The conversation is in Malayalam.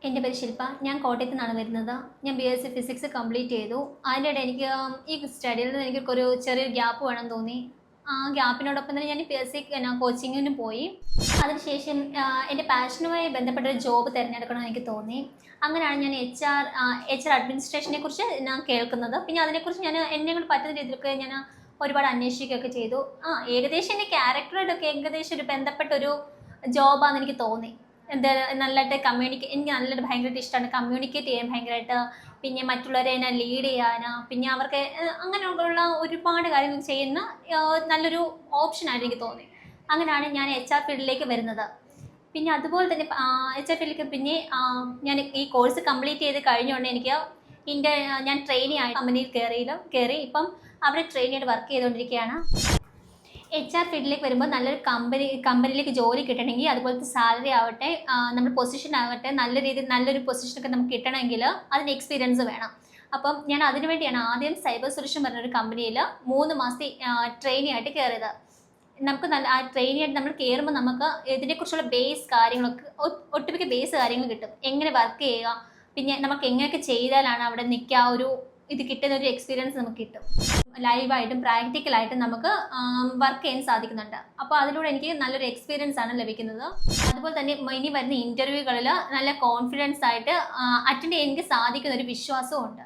എൻ്റെ പേര് ശില്പ. ഞാൻ കോട്ടയത്ത് നിന്നാണ് വരുന്നത്. ഞാൻ BSc ഫിസിക്സ് കംപ്ലീറ്റ് ചെയ്തു. അതിനിടെ എനിക്ക് ഈ സ്റ്റഡിയിൽ നിന്ന് എനിക്കൊരു ചെറിയൊരു ഗ്യാപ്പ് വേണം തോന്നി. ആ ഗ്യാപ്പിനോടൊപ്പം തന്നെ ഞാൻ PSc കോച്ചിങ്ങിന് പോയി. അതിനുശേഷം എൻ്റെ പാഷനുമായി ബന്ധപ്പെട്ട ഒരു ജോബ് തിരഞ്ഞെടുക്കണമെന്ന് എനിക്ക് തോന്നി. അങ്ങനെയാണ് ഞാൻ HR അഡ്മിനിസ്ട്രേഷനെ കുറിച്ച് ഞാൻ കേൾക്കുന്നത്. പിന്നെ അതിനെക്കുറിച്ച് ഞാൻ എന്നെ കൊണ്ട് പറ്റുന്ന രീതിയിലൊക്കെ ഞാൻ ഒരുപാട് അന്വേഷിക്കുകയൊക്കെ ചെയ്തു. ഏകദേശം എൻ്റെ ക്യാരക്ടറായിട്ടൊക്കെ ഏകദേശം ഒരു ബന്ധപ്പെട്ട ഒരു ജോബാണെന്ന് എനിക്ക് തോന്നി. എന്താ നല്ലതായിട്ട് എനിക്ക് നല്ലതായിട്ട് ഭയങ്കരമായിട്ട് ഇഷ്ടമാണ് കമ്മ്യൂണിക്കേറ്റ് ചെയ്യാൻ ഭയങ്കരമായിട്ട്. പിന്നെ മറ്റുള്ളവരെ എന്നെ ലീഡ് ചെയ്യാൻ, പിന്നെ അവർക്ക് അങ്ങനെയുള്ള ഒരുപാട് കാര്യങ്ങൾ ചെയ്യുന്ന നല്ലൊരു ഓപ്ഷനായിട്ട് എനിക്ക് തോന്നി. അങ്ങനെയാണ് ഞാൻ HR ഫീൽഡിലേക്ക് വരുന്നത്. പിന്നെ അതുപോലെ തന്നെ HR ഫീൽഡിലേക്ക് പിന്നെ ഞാൻ ഈ കോഴ്സ് കംപ്ലീറ്റ് ചെയ്ത് കഴിഞ്ഞുകൊണ്ട് ഞാൻ ട്രെയിനി ആയി കമ്പനിയിൽ കയറി ഇപ്പം അവിടെ ട്രെയിനിയായിട്ട് വർക്ക് ചെയ്തുകൊണ്ടിരിക്കുകയാണ്. HR ഫീൽഡിലേക്ക് വരുമ്പോൾ നല്ലൊരു കമ്പനിയിലേക്ക് ജോലി കിട്ടണമെങ്കിൽ, അതുപോലത്തെ സാലറി ആവട്ടെ, നമ്മുടെ പൊസിഷൻ ആവട്ടെ, നല്ലൊരു പൊസിഷനൊക്കെ നമുക്ക് കിട്ടണമെങ്കിൽ അതിന് എക്സ്പീരിയൻസ് വേണം. അപ്പം ഞാൻ അതിനുവേണ്ടിയാണ് ആദ്യം സൈബർ സൊല്യൂഷൻ പറഞ്ഞൊരു കമ്പനിയിൽ 3 മാസത്തെ ട്രെയിനി ആയിട്ട് കയറിയത്. നമുക്ക് ആ ട്രെയിനി ആയിട്ട് നമ്മൾ കയറുമ്പോൾ നമുക്ക് ഇതിനെക്കുറിച്ചുള്ള ബേസ് കാര്യങ്ങളൊക്കെ ഒട്ടുമിക്ക ബേസ് കാര്യങ്ങൾ കിട്ടും. എങ്ങനെ വർക്ക് ചെയ്യുക, പിന്നെ നമുക്ക് എങ്ങനെയൊക്കെ ചെയ്താലാണ് അവിടെ നിൽക്കുക, ഇത് കിട്ടുന്ന ഒരു എക്സ്പീരിയൻസ് നമുക്ക് കിട്ടും. ലൈവായിട്ടും പ്രാക്ടിക്കലായിട്ടും നമുക്ക് വർക്ക് ചെയ്യാൻ സാധിക്കുന്നുണ്ട്. അപ്പോൾ അതിലൂടെ എനിക്ക് നല്ലൊരു എക്സ്പീരിയൻസ് ആണ് ലഭിക്കുന്നത്. അതുപോലെ തന്നെ ഇനി വരുന്ന ഇൻ്റർവ്യൂകളിൽ നല്ല കോൺഫിഡൻസ് ആയിട്ട് അറ്റൻഡ് ചെയ്യാൻ എനിക്ക് സാധിക്കുന്ന ഒരു വിശ്വാസവും ഉണ്ട്.